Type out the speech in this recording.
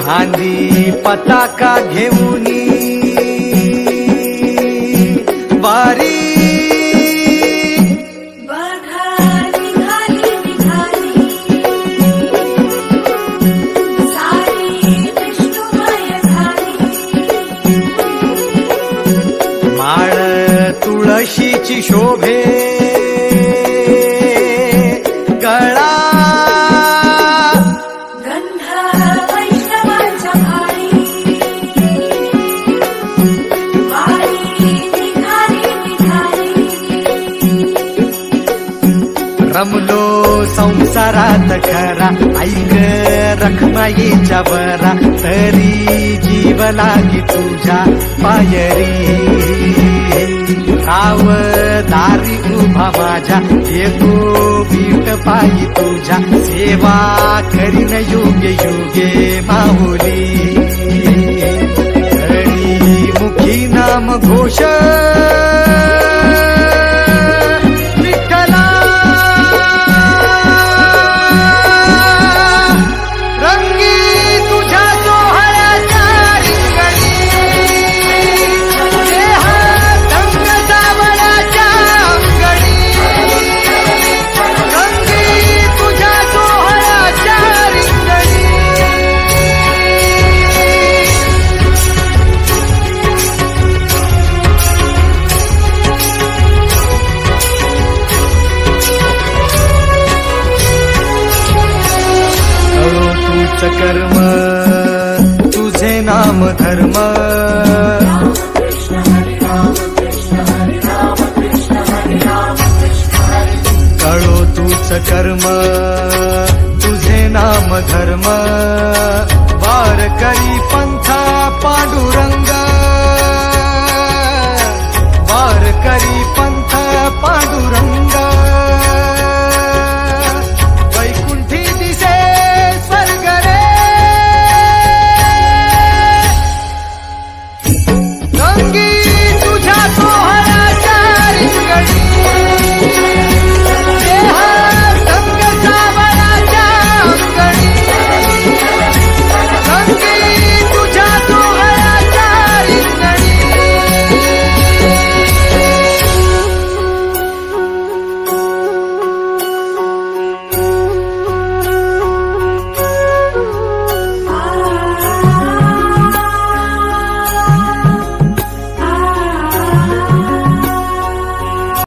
खांदी पताका घेऊनी वारी माळ तुळशीची शोभे गळा गंध वैष्णवांच्या भाळी वारी निघाली निघाली रमलो संसारात खरा ऐक रखमाईच्या बरा तरी जीव लागी तुझ्या पायरी राव दारी उभा माझ्या येतो बीट पायी तुझ्या सेवा करीन युगे युगे माऊली हरी मुखी नाम घोष विठ्ठला रंगी तुझ्या सोहळ्याच्या रिंगणी कर्म तुझे नाम धर्म कळो तूच कर्म तुझे नाम धर्म वार